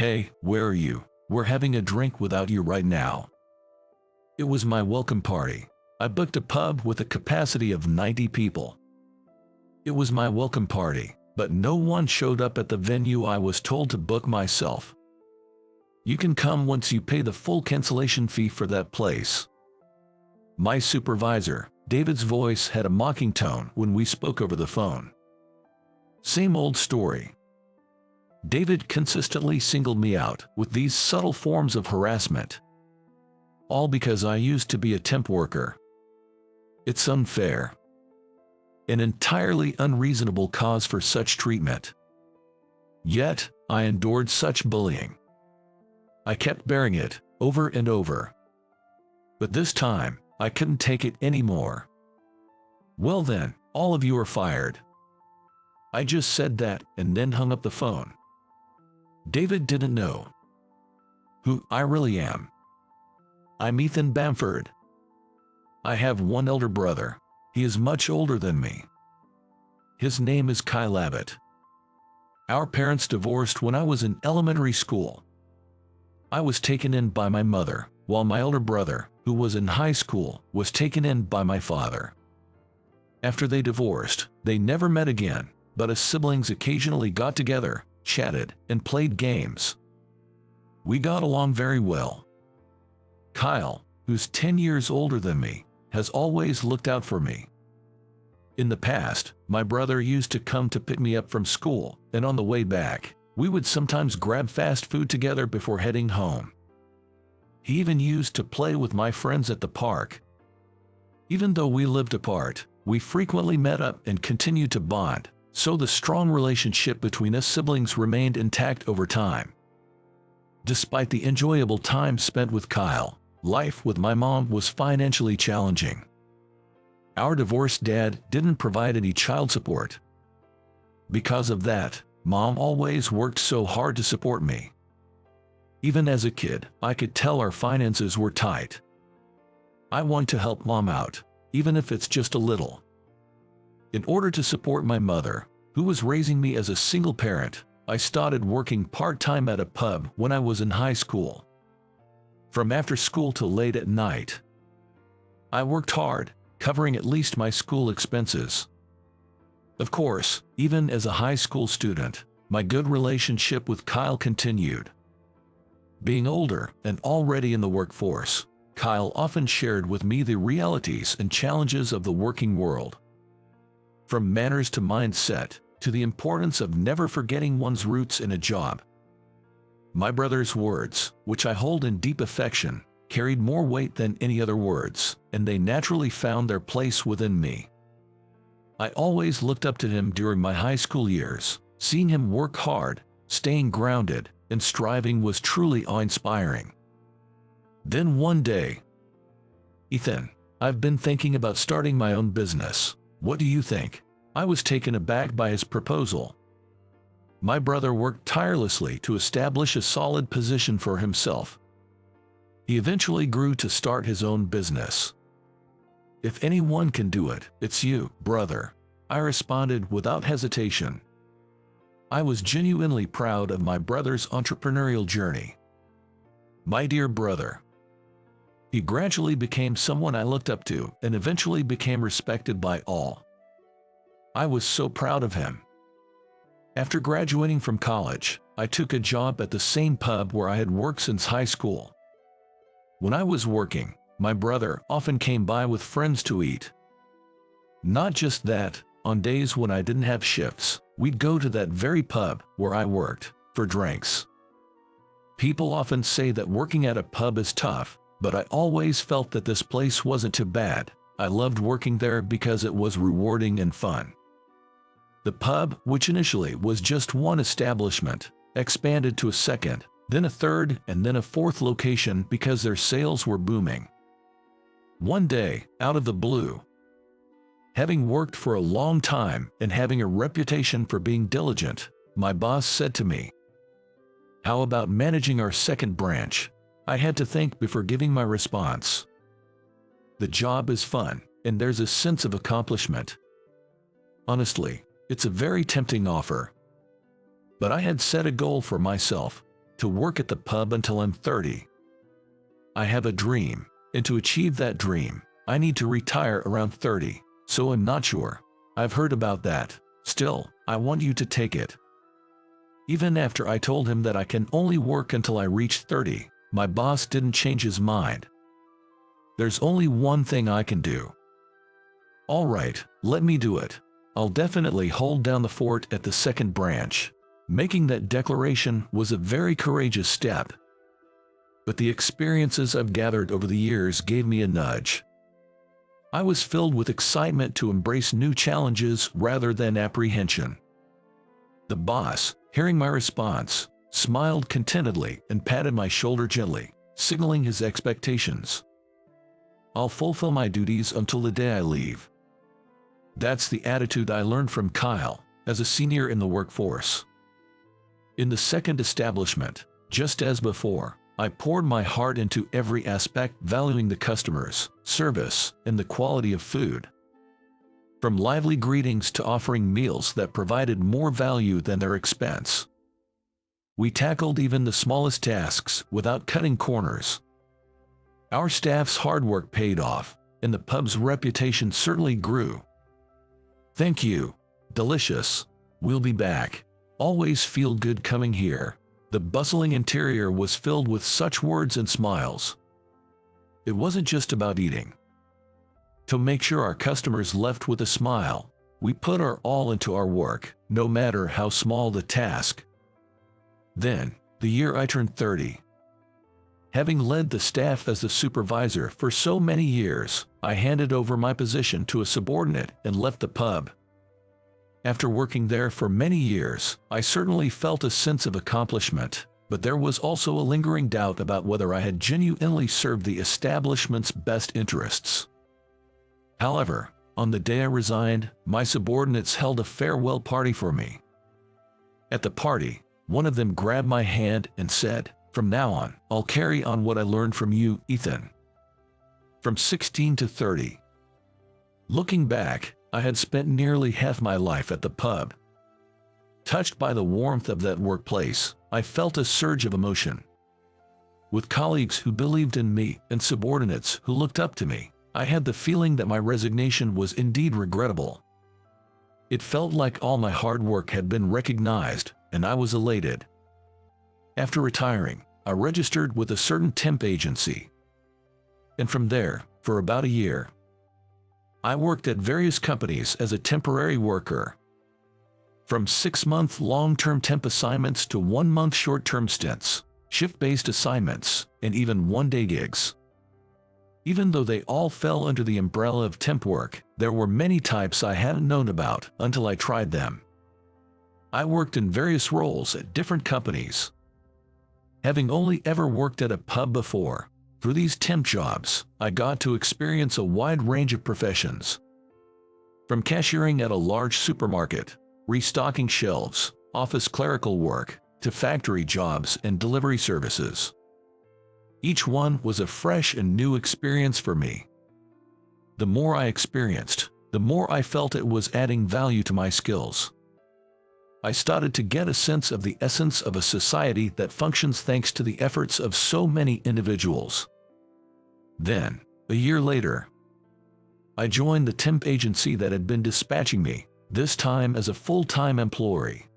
"Hey, where are you? We're having a drink without you right now." It was my welcome party. I booked a pub with a capacity of 90 people. It was my welcome party, but no one showed up at the venue I was told to book myself. "You can come once you pay the full cancellation fee for that place." My supervisor, David's voice had a mocking tone when we spoke over the phone. Same old story. David consistently singled me out with these subtle forms of harassment. All because I used to be a temp worker. It's unfair. An entirely unreasonable cause for such treatment. Yet, I endured such bullying. I kept bearing it, over and over. But this time, I couldn't take it anymore. "Well then, all of you are fired." I just said that and then hung up the phone. David didn't know who I really am. I'm Ethan Bamford. I have one elder brother. He is much older than me. His name is Kyle Abbott. Our parents divorced when I was in elementary school. I was taken in by my mother, while my elder brother, who was in high school, was taken in by my father. After they divorced, they never met again, but as siblings occasionally got together, chatted, and played games. We got along very well. Kyle, who's 10 years older than me, has always looked out for me. In the past, my brother used to come to pick me up from school, and on the way back, we would sometimes grab fast food together before heading home. He even used to play with my friends at the park. Even though we lived apart, we frequently met up and continued to bond, so the strong relationship between us siblings remained intact over time. Despite the enjoyable time spent with Kyle, life with my mom was financially challenging. Our divorced dad didn't provide any child support. Because of that, Mom always worked so hard to support me. Even as a kid, I could tell our finances were tight. I want to help Mom out, even if it's just a little. In order to support my mother, who was raising me as a single parent, I started working part-time at a pub when I was in high school. From after school till late at night. I worked hard, covering at least my school expenses. Of course, even as a high school student, my good relationship with Kyle continued. Being older and already in the workforce, Kyle often shared with me the realities and challenges of the working world. From manners to mindset, to the importance of never forgetting one's roots in a job. My brother's words, which I hold in deep affection, carried more weight than any other words, and they naturally found their place within me. I always looked up to him during my high school years. Seeing him work hard, staying grounded, and striving was truly awe-inspiring. Then one day, "Ethan, I've been thinking about starting my own business. What do you think?" I was taken aback by his proposal. My brother worked tirelessly to establish a solid position for himself. He eventually grew to start his own business. "If anyone can do it, it's you, brother," I responded without hesitation. I was genuinely proud of my brother's entrepreneurial journey. My dear brother. He gradually became someone I looked up to and eventually became respected by all. I was so proud of him. After graduating from college, I took a job at the same pub where I had worked since high school. When I was working, my brother often came by with friends to eat. Not just that, on days when I didn't have shifts, we'd go to that very pub where I worked for drinks. People often say that working at a pub is tough, but I always felt that this place wasn't too bad. I loved working there because it was rewarding and fun. The pub, which initially was just one establishment, expanded to a second, then a third, and then a fourth location because their sales were booming. One day, out of the blue, having worked for a long time and having a reputation for being diligent, my boss said to me, "How about managing our second branch?" I had to think before giving my response. The job is fun, and there's a sense of accomplishment. Honestly, it's a very tempting offer. But I had set a goal for myself, to work at the pub until I'm 30. I have a dream, and to achieve that dream, I need to retire around 30, so I'm not sure. I've heard about that. Still, I want you to take it." Even after I told him that I can only work until I reach 30, my boss didn't change his mind. "There's only one thing I can do." "All right, let me do it. I'll definitely hold down the fort at the second branch." Making that declaration was a very courageous step. But the experiences I've gathered over the years gave me a nudge. I was filled with excitement to embrace new challenges rather than apprehension. The boss, hearing my response, smiled contentedly and patted my shoulder gently, signaling his expectations. "I'll fulfill my duties until the day I leave." That's the attitude I learned from Kyle, as a senior in the workforce. In the second establishment, just as before, I poured my heart into every aspect, valuing the customers, service, and the quality of food. From lively greetings to offering meals that provided more value than their expense. We tackled even the smallest tasks without cutting corners. Our staff's hard work paid off, and the pub's reputation certainly grew. "Thank you. Delicious. We'll be back. Always feel good coming here." The bustling interior was filled with such words and smiles. It wasn't just about eating. To make sure our customers left with a smile, we put our all into our work, no matter how small the task. Then, the year I turned 30. Having led the staff as a supervisor for so many years, I handed over my position to a subordinate and left the pub. After working there for many years, I certainly felt a sense of accomplishment, but there was also a lingering doubt about whether I had genuinely served the establishment's best interests. However, on the day I resigned, my subordinates held a farewell party for me. At the party, one of them grabbed my hand and said, "From now on, I'll carry on what I learned from you, Ethan." From 16 to 30. Looking back, I had spent nearly half my life at the pub. Touched by the warmth of that workplace, I felt a surge of emotion. With colleagues who believed in me and subordinates who looked up to me, I had the feeling that my resignation was indeed regrettable. It felt like all my hard work had been recognized, and I was elated. After retiring, I registered with a certain temp agency. And from there, for about a year, I worked at various companies as a temporary worker. From 6-month long-term temp assignments to 1-month short-term stints, shift-based assignments, and even one-day gigs. Even though they all fell under the umbrella of temp work, there were many types I hadn't known about until I tried them. I worked in various roles at different companies. Having only ever worked at a pub before, through these temp jobs, I got to experience a wide range of professions. From cashiering at a large supermarket, restocking shelves, office clerical work, to factory jobs and delivery services. Each one was a fresh and new experience for me. The more I experienced, the more I felt it was adding value to my skills. I started to get a sense of the essence of a society that functions thanks to the efforts of so many individuals. Then, a year later, I joined the temp agency that had been dispatching me, this time as a full-time employee.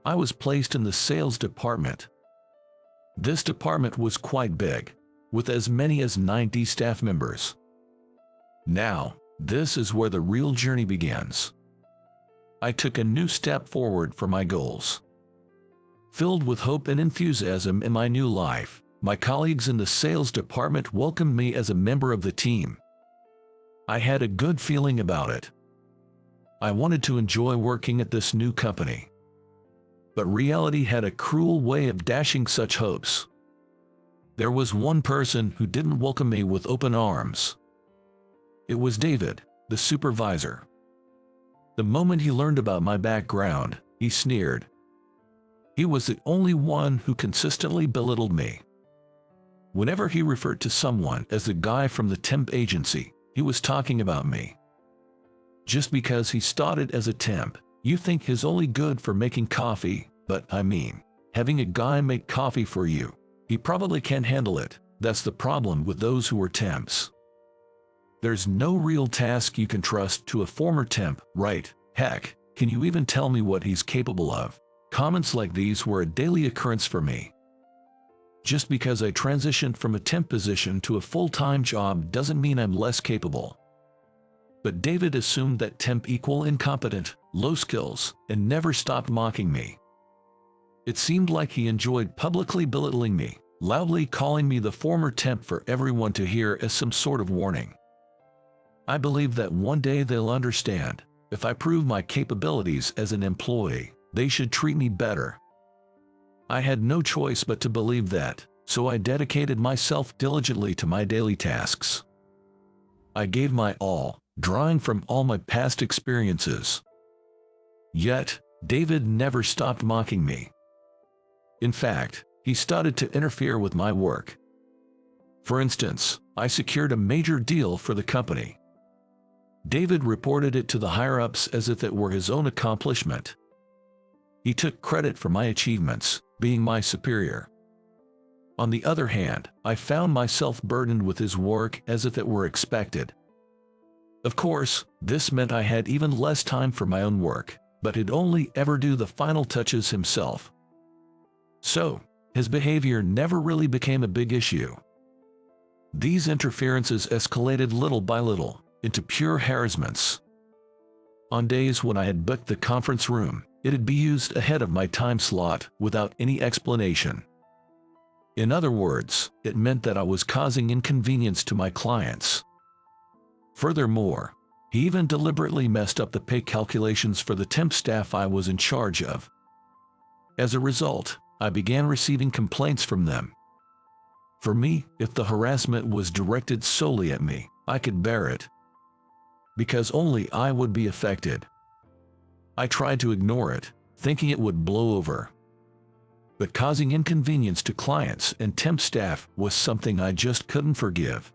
I was placed in the sales department. This department was quite big, with as many as 90 staff members. Now, this is where the real journey begins. I took a new step forward for my goals. Filled with hope and enthusiasm in my new life, my colleagues in the sales department welcomed me as a member of the team. I had a good feeling about it. I wanted to enjoy working at this new company. But reality had a cruel way of dashing such hopes. There was one person who didn't welcome me with open arms. It was David, the supervisor. The moment he learned about my background, he sneered. He was the only one who consistently belittled me. Whenever he referred to someone as the guy from the temp agency, he was talking about me. Just because he started as a temp, you think he's only good for making coffee, but I mean, Having a guy make coffee for you. He probably can't handle it. That's the problem with those who are temps. There's no real task you can trust to a former temp, right? Heck, can you even tell me what he's capable of? Comments like these were a daily occurrence for me. Just because I transitioned from a temp position to a full-time job doesn't mean I'm less capable. But David assumed that temp equal incompetent, low skills, and never stopped mocking me. It seemed like he enjoyed publicly belittling me, loudly calling me the former temp for everyone to hear as some sort of warning. I believe that one day they'll understand. If I prove my capabilities as an employee, they should treat me better. I had no choice but to believe that, so I dedicated myself diligently to my daily tasks. I gave my all, drawing from all my past experiences. Yet, David never stopped mocking me. In fact, he started to interfere with my work. For instance, I secured a major deal for the company. David reported it to the higher-ups as if it were his own accomplishment. He took credit for my achievements, being my superior. On the other hand, I found myself burdened with his work as if it were expected. Of course, this meant I had even less time for my own work, but he'd only ever do the final touches himself. So, his behavior never really became a big issue. These interferences escalated little by little into pure harassments. On days when I had booked the conference room, it'd be used ahead of my time slot without any explanation. In other words, it meant that I was causing inconvenience to my clients. Furthermore, he even deliberately messed up the pay calculations for the temp staff I was in charge of. As a result, I began receiving complaints from them. For me, if the harassment was directed solely at me, I could bear it, because only I would be affected. I tried to ignore it, thinking it would blow over. But causing inconvenience to clients and temp staff was something I just couldn't forgive.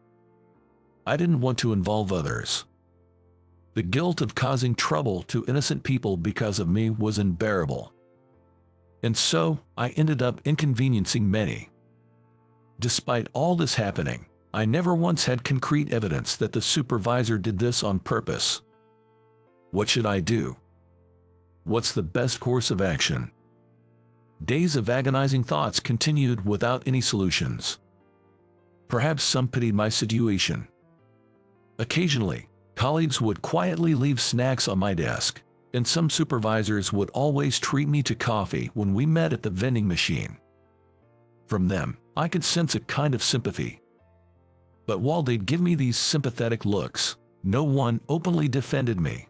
I didn't want to involve others. The guilt of causing trouble to innocent people because of me was unbearable. And so, I ended up inconveniencing many. Despite all this happening, I never once had concrete evidence that the supervisor did this on purpose. What should I do? What's the best course of action? Days of agonizing thoughts continued without any solutions. Perhaps some pitied my situation. Occasionally, colleagues would quietly leave snacks on my desk, and some supervisors would always treat me to coffee when we met at the vending machine. From them, I could sense a kind of sympathy. But while they'd give me these sympathetic looks, no one openly defended me.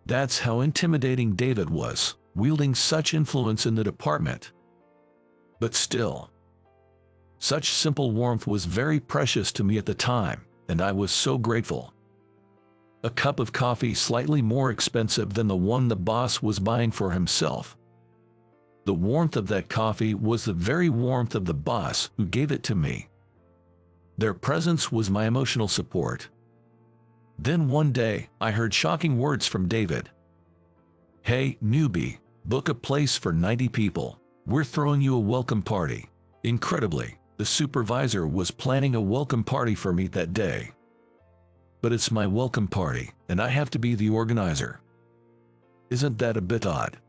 That's how intimidating David was, wielding such influence in the department. But still, such simple warmth was very precious to me at the time, and I was so grateful. A cup of coffee slightly more expensive than the one the boss was buying for himself. The warmth of that coffee was the very warmth of the boss who gave it to me. Their presence was my emotional support. Then one day, I heard shocking words from David. "Hey, newbie, book a place for 90 people. We're throwing you a welcome party." Incredibly, the supervisor was planning a welcome party for me that day. But it's my welcome party, and I have to be the organizer. Isn't that a bit odd?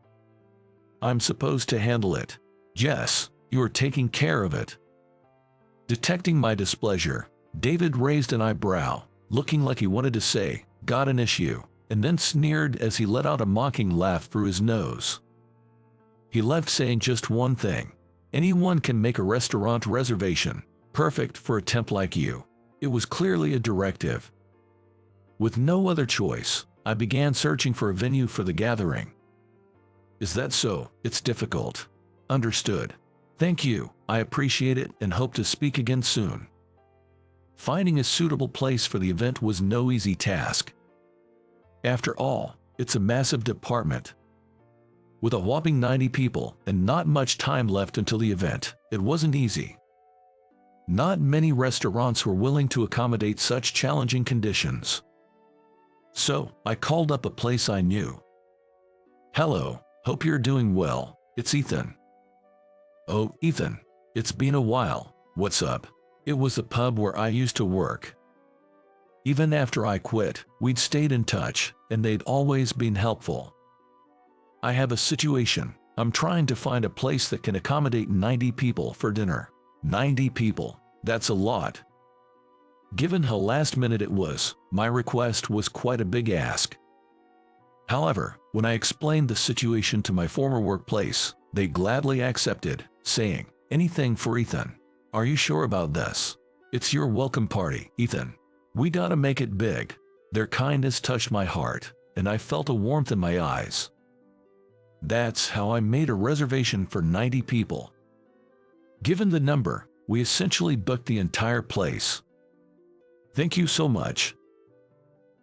I'm supposed to handle it. Yes, you're taking care of it. Detecting my displeasure, David raised an eyebrow, looking like he wanted to say, "Got an issue," and then sneered as he let out a mocking laugh through his nose. He left saying just one thing: "Anyone can make a restaurant reservation, perfect for a temp like you." It was clearly a directive. With no other choice, I began searching for a venue for the gathering. Is that so? It's difficult. Understood. Thank you, I appreciate it and hope to speak again soon. Finding a suitable place for the event was no easy task. After all, it's a massive department. With a whopping 90 people and not much time left until the event, it wasn't easy. Not many restaurants were willing to accommodate such challenging conditions. So, I called up a place I knew. "Hello, hope you're doing well. It's Ethan. "Oh, Ethan, it's been a while. What's up?" It was the pub where I used to work. Even after I quit, we'd stayed in touch, and they'd always been helpful. "I have a situation. I'm trying to find a place that can accommodate 90 people for dinner." 90 people. That's a lot. Given how last minute it was, my request was quite a big ask. However, when I explained the situation to my former workplace, they gladly accepted, saying, "Anything for Ethan. Are you sure about this? It's your welcome party, Ethan. We gotta make it big." Their kindness touched my heart, and I felt a warmth in my eyes. That's how I made a reservation for 90 people. Given the number, we essentially booked the entire place. "Thank you so much.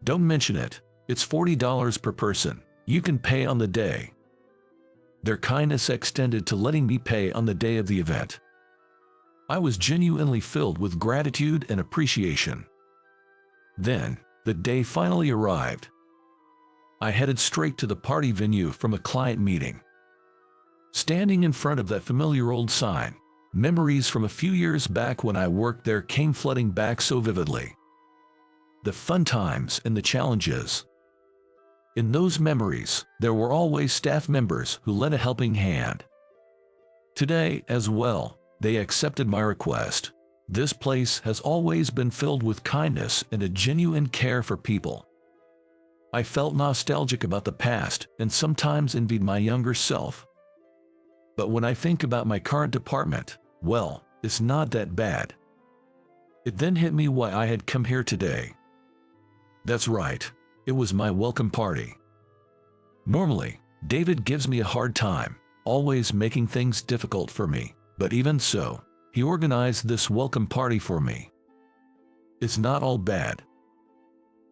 Don't mention it. It's $40 per person. You can pay on the day." Their kindness extended to letting me pay on the day of the event. I was genuinely filled with gratitude and appreciation. Then, the day finally arrived. I headed straight to the party venue from a client meeting. Standing in front of that familiar old sign, memories from a few years back when I worked there came flooding back so vividly. The fun times and the challenges. In those memories, there were always staff members who lent a helping hand. Today, as well, they accepted my request. This place has always been filled with kindness and a genuine care for people. I felt nostalgic about the past and sometimes envied my younger self. But when I think about my current department, well, it's not that bad. It then hit me why I had come here today. That's right, it was my welcome party. Normally, David gives me a hard time, always making things difficult for me, but even so, he organized this welcome party for me. It's not all bad.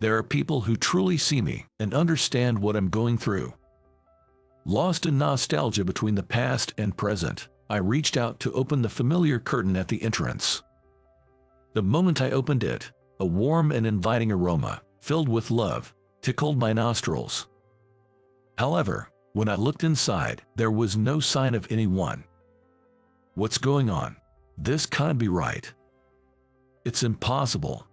There are people who truly see me and understand what I'm going through. Lost in nostalgia between the past and present, I reached out to open the familiar curtain at the entrance. The moment I opened it, a warm and inviting aroma, filled with love, tickled my nostrils. However, when I looked inside, there was no sign of anyone. What's going on? This can't be right. It's impossible.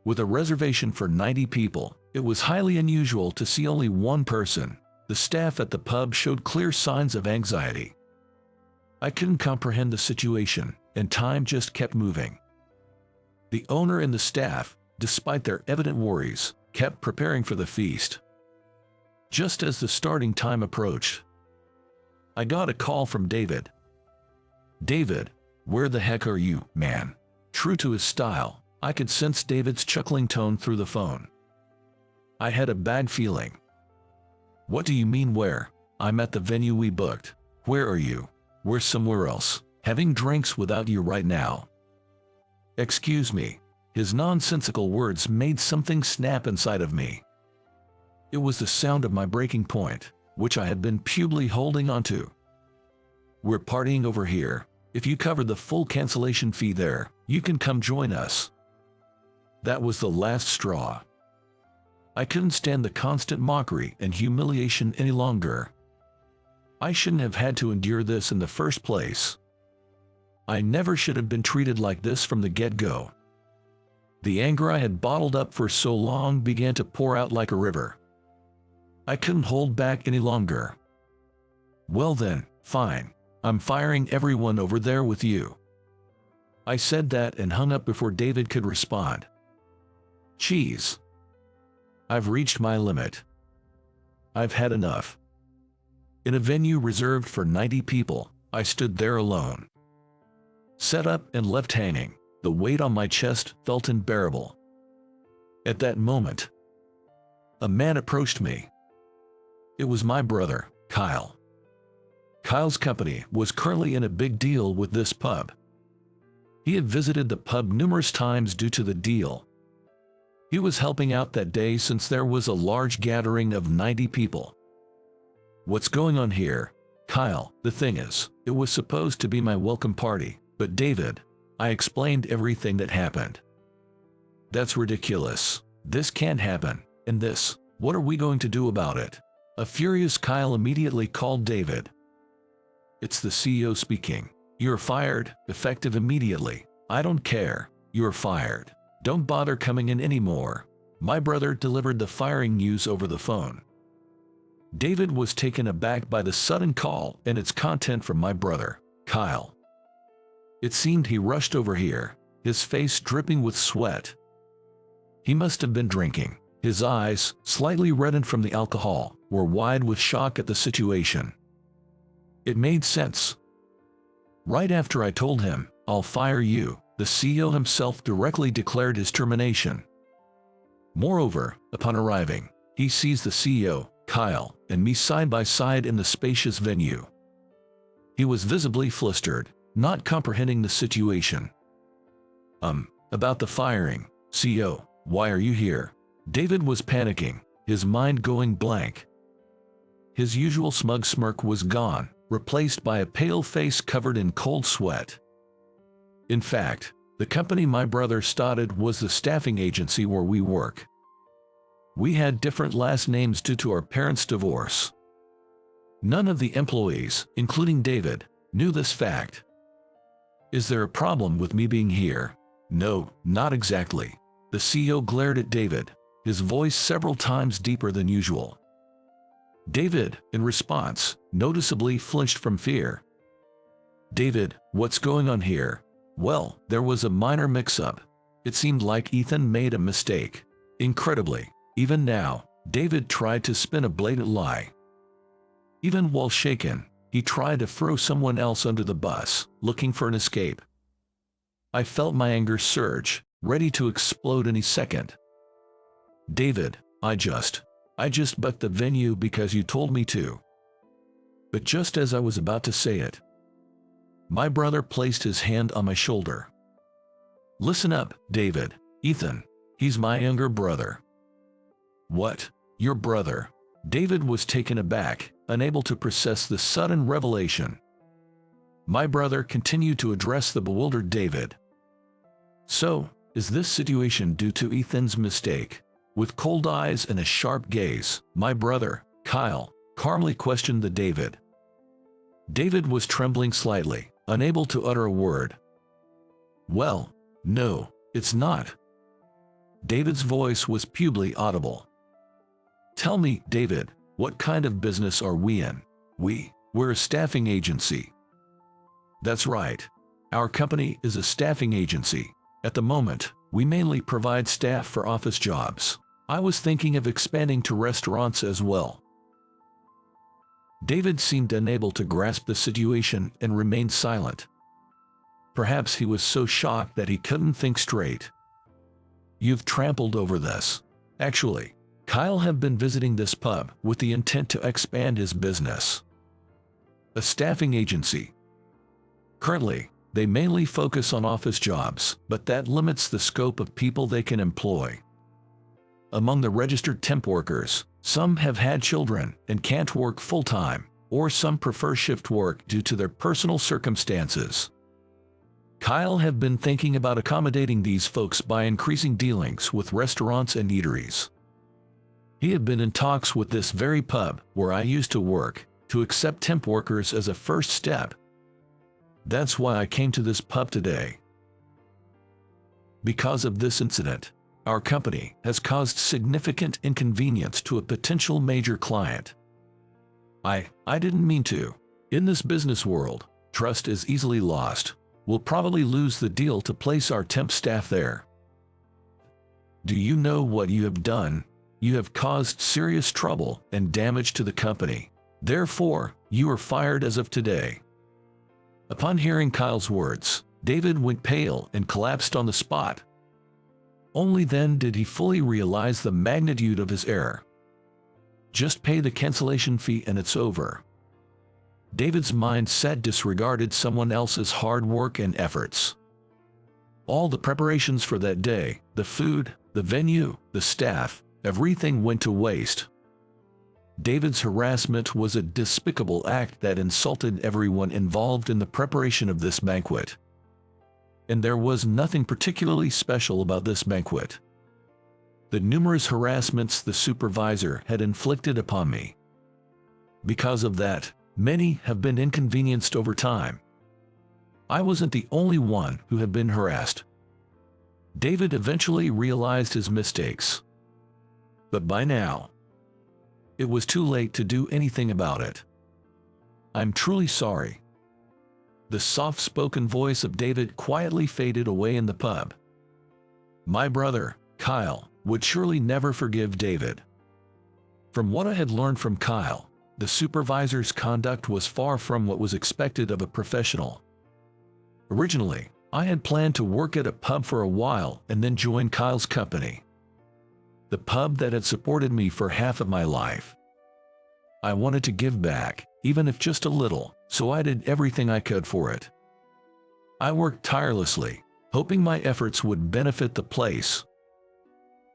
With a reservation for 90 people, it was highly unusual to see only one person. The staff at the pub showed clear signs of anxiety. I couldn't comprehend the situation, and time just kept moving. The owner and the staff, despite their evident worries, kept preparing for the feast. Just as the starting time approached, I got a call from David. "David, where the heck are you, man?" True to his style, I could sense David's chuckling tone through the phone. I had a bad feeling. "What do you mean where? I'm at the venue we booked. Where are you?" "We're somewhere else, having drinks without you right now." "Excuse me." His nonsensical words made something snap inside of me. It was the sound of my breaking point, which I had been purely holding onto. "We're partying over here. If you cover the full cancellation fee there, you can come join us." That was the last straw. I couldn't stand the constant mockery and humiliation any longer. I shouldn't have had to endure this in the first place. I never should have been treated like this from the get-go. The anger I had bottled up for so long began to pour out like a river. I couldn't hold back any longer. "Well then, fine. I'm firing everyone over there with you." I said that and hung up before David could respond. Jeez. I've reached my limit. I've had enough. In a venue reserved for 90 people, I stood there alone. Set up and left hanging, the weight on my chest felt unbearable. At that moment, a man approached me. It was my brother, Kyle. Kyle's company was currently in a big deal with this pub. He had visited the pub numerous times due to the deal. He was helping out that day since there was a large gathering of 90 people. "What's going on here, Kyle?" "The thing is, it was supposed to be my welcome party, but David," I explained everything that happened. "That's ridiculous. This can't happen. And this, what are we going to do about it?" A furious Kyle immediately called David. It's the CEO speaking. You're fired, effective immediately. I don't care. You're fired. Don't bother coming in anymore. My brother delivered the firing news over the phone. David was taken aback by the sudden call and its content from my brother, Kyle. It seemed he rushed over here, his face dripping with sweat. He must have been drinking. His eyes, slightly reddened from the alcohol, were wide with shock at the situation. It made sense. Right after I told him, "I'll fire you," the CEO himself directly declared his termination. Moreover, upon arriving, he sees the CEO, Kyle, and me side by side in the spacious venue. He was visibly flustered, not comprehending the situation. About the firing, CEO, why are you here?" David was panicking, his mind going blank. His usual smug smirk was gone, replaced by a pale face covered in cold sweat. In fact, the company my brother started was the staffing agency where we work. We had different last names due to our parents' divorce. None of the employees, including David, knew this fact. "Is there a problem with me being here?" "No, not exactly." The CEO glared at David, his voice several times deeper than usual. David, in response, noticeably flinched from fear. "David, what's going on here?" "Well, there was a minor mix-up. It seemed like Ethan made a mistake." Incredibly, even now, David tried to spin a blatant lie. Even while shaken, he tried to throw someone else under the bus, looking for an escape. I felt my anger surge, ready to explode any second. "David, I just booked the venue because you told me to." But just as I was about to say it, my brother placed his hand on my shoulder. "Listen up, David. Ethan, he's my younger brother." "What? Your brother?" David was taken aback, unable to process the sudden revelation. My brother continued to address the bewildered David. "So, is this situation due to Ethan's mistake?" With cold eyes and a sharp gaze, my brother, Kyle, calmly questioned the David. David was trembling slightly, unable to utter a word. "Well, no, it's not." David's voice was purely audible. "Tell me, David, what kind of business are we in?" We're a staffing agency." "That's right. Our company is a staffing agency. At the moment, we mainly provide staff for office jobs. I was thinking of expanding to restaurants as well." David seemed unable to grasp the situation and remained silent. Perhaps he was so shocked that he couldn't think straight. "You've trampled over this." Actually, Kyle had been visiting this pub with the intent to expand his business. A staffing agency. Currently, they mainly focus on office jobs, but that limits the scope of people they can employ. Among the registered temp workers, some have had children and can't work full-time, or some prefer shift work due to their personal circumstances. Kyle had been thinking about accommodating these folks by increasing dealings with restaurants and eateries. He had been in talks with this very pub, where I used to work, to accept temp workers as a first step. That's why I came to this pub today. Because of this incident, our company has caused significant inconvenience to a potential major client. I didn't mean to. In this business world, trust is easily lost. We'll probably lose the deal to place our temp staff there. Do you know what you have done? You have caused serious trouble and damage to the company. Therefore, you are fired as of today." Upon hearing Kyle's words, David went pale and collapsed on the spot. Only then did he fully realize the magnitude of his error. Just pay the cancellation fee and it's over. David's mindset disregarded someone else's hard work and efforts. All the preparations for that day, the food, the venue, the staff, everything went to waste. David's harassment was a despicable act that insulted everyone involved in the preparation of this banquet. And there was nothing particularly special about this banquet. The numerous harassments the supervisor had inflicted upon me. Because of that, Many have been inconvenienced over time. I wasn't the only one who had been harassed. David eventually realized his mistakes. But by now, it was too late to do anything about it. I'm truly sorry. The soft-spoken voice of David quietly faded away in the pub. My brother, Kyle, would surely never forgive David. From what I had learned from Kyle, the supervisor's conduct was far from what was expected of a professional. Originally, I had planned to work at a pub for a while and then join Kyle's company, the pub that had supported me for half of my life. I wanted to give back, even if just a little, so I did everything I could for it. I worked tirelessly, hoping my efforts would benefit the place.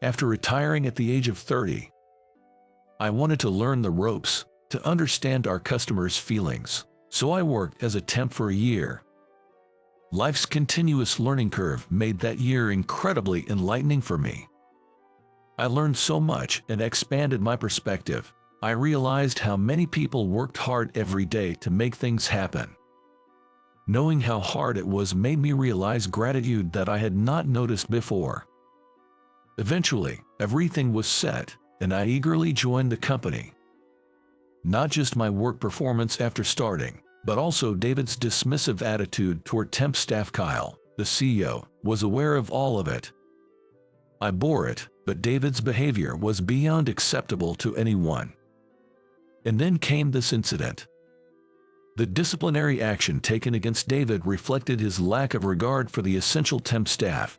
After retiring at the age of 30, I wanted to learn the ropes, to understand our customers' feelings, so I worked as a temp for a year. Life's continuous learning curve made that year incredibly enlightening for me. I learned so much and expanded my perspective. I realized how many people worked hard every day to make things happen. Knowing how hard it was made me realize gratitude that I had not noticed before. Eventually, everything was set, and I eagerly joined the company. Not just my work performance after starting, but also David's dismissive attitude toward temp staff. Kyle, the CEO, was aware of all of it. I bore it, but David's behavior was beyond acceptable to anyone. And then came this incident. The disciplinary action taken against David reflected his lack of regard for the essential temp staff.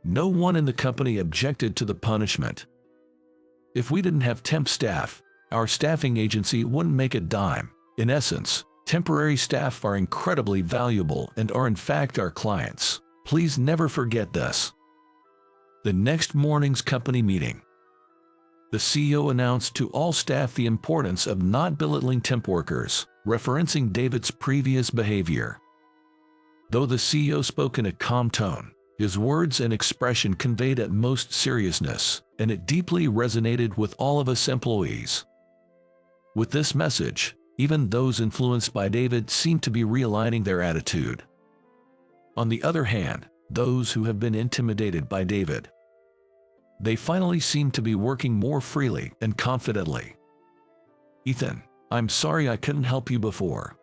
No one in the company objected to the punishment. If we didn't have temp staff, our staffing agency wouldn't make a dime. In essence, temporary staff are incredibly valuable and are in fact our clients. Please never forget this. The next morning's company meeting, the CEO announced to all staff the importance of not belittling temp workers, referencing David's previous behavior. Though the CEO spoke in a calm tone, his words and expression conveyed utmost seriousness, and it deeply resonated with all of us employees. With this message, even those influenced by David seem to be realigning their attitude. On the other hand, those who have been intimidated by David, they finally seem to be working more freely and confidently. Ethan, I'm sorry I couldn't help you before.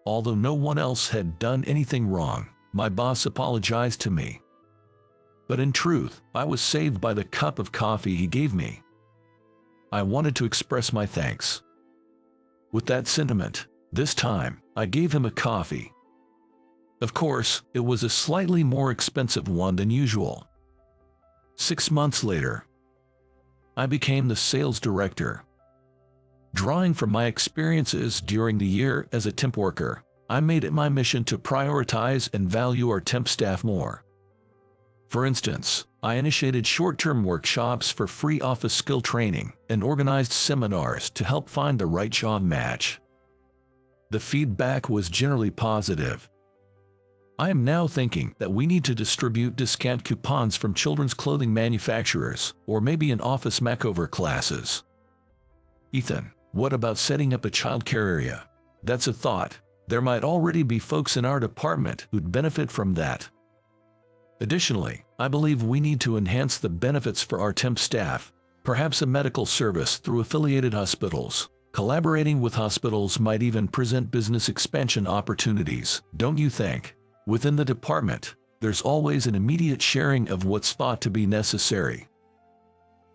Although no one else had done anything wrong, my boss apologized to me. But in truth, I was saved by the cup of coffee he gave me. I wanted to express my thanks. With that sentiment, this time, I gave him a coffee. Of course, it was a slightly more expensive one than usual. 6 months later, I became the sales director. Drawing from my experiences during the year as a temp worker, I made it my mission to prioritize and value our temp staff more. For instance, I initiated short-term workshops for free office skill training and organized seminars to help find the right job match. The feedback was generally positive. I am now thinking that we need to distribute discount coupons from children's clothing manufacturers, or maybe an office makeover classes. Ethan, what about setting up a childcare area? That's a thought. There might already be folks in our department who'd benefit from that. Additionally, I believe we need to enhance the benefits for our temp staff, perhaps a medical service through affiliated hospitals. Collaborating with hospitals might even present business expansion opportunities, don't you think? Within the department, there's always an immediate sharing of what's thought to be necessary.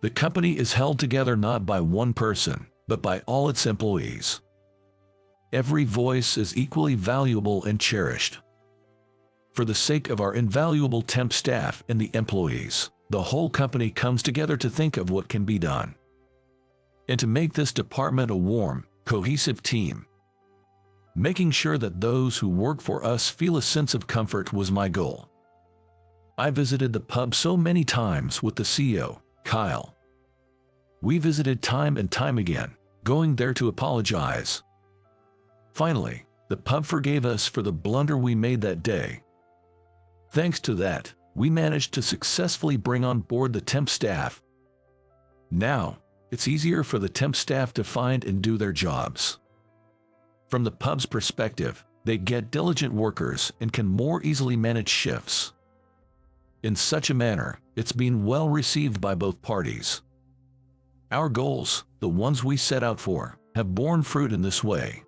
The company is held together not by one person, but by all its employees. Every voice is equally valuable and cherished. For the sake of our invaluable temp staff and the employees, the whole company comes together to think of what can be done, and to make this department a warm, cohesive team. Making sure that those who work for us feel a sense of comfort was my goal. I visited the pub so many times with the CEO, Kyle. We visited time and time again, going there to apologize. Finally, the pub forgave us for the blunder we made that day. Thanks to that, we managed to successfully bring on board the temp staff. Now, it's easier for the temp staff to find and do their jobs. From the pub's perspective, they get diligent workers and can more easily manage shifts. In such a manner, it's been well received by both parties. Our goals, the ones we set out for, have borne fruit in this way.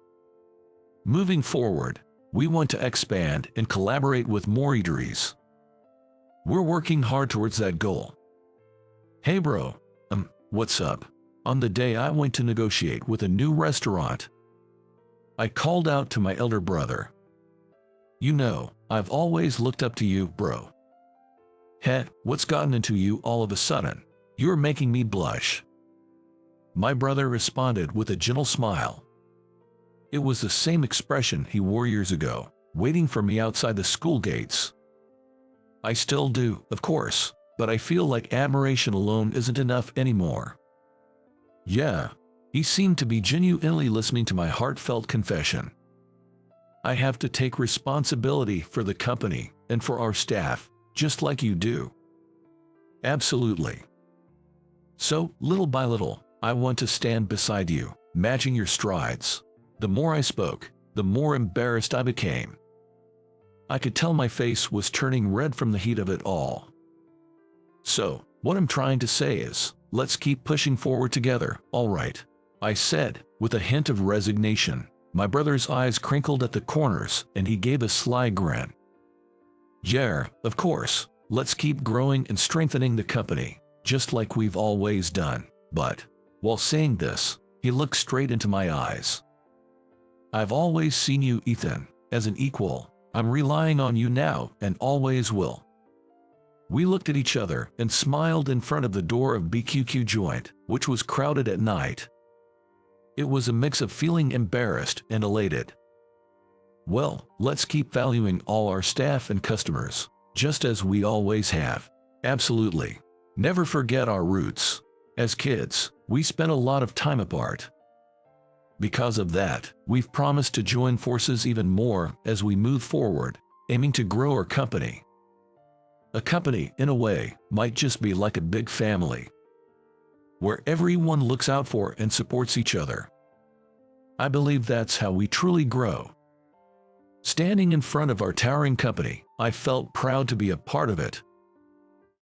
Moving forward, we want to expand and collaborate with more eateries. We're working hard towards that goal. Hey bro, what's up? On the day I went to negotiate with a new restaurant, I called out to my elder brother. You know, I've always looked up to you, bro. Heh, what's gotten into you all of a sudden? You're making me blush. My brother responded with a gentle smile. It was the same expression he wore years ago, waiting for me outside the school gates. I still do, of course, but I feel like admiration alone isn't enough anymore. Yeah, he seemed to be genuinely listening to my heartfelt confession. I have to take responsibility for the company and for our staff, just like you do. Absolutely. So, little by little, I want to stand beside you, matching your strides. The more I spoke, the more embarrassed I became. I could tell my face was turning red from the heat of it all. So, what I'm trying to say is, let's keep pushing forward together, all right? I said, with a hint of resignation. My brother's eyes crinkled at the corners, and he gave a sly grin. Yeah, of course, let's keep growing and strengthening the company, just like we've always done. But, while saying this, he looked straight into my eyes. I've always seen you, Ethan, as an equal. I'm relying on you now and always will. We looked at each other and smiled in front of the door of BQQ joint, which was crowded at night. It was a mix of feeling embarrassed and elated. Well, let's keep valuing all our staff and customers, just as we always have. Absolutely. Never forget our roots. As kids, we spent a lot of time apart. Because of that, we've promised to join forces even more as we move forward, aiming to grow our company. A company, in a way, might just be like a big family, where everyone looks out for and supports each other. I believe that's how we truly grow. Standing in front of our towering company, I felt proud to be a part of it,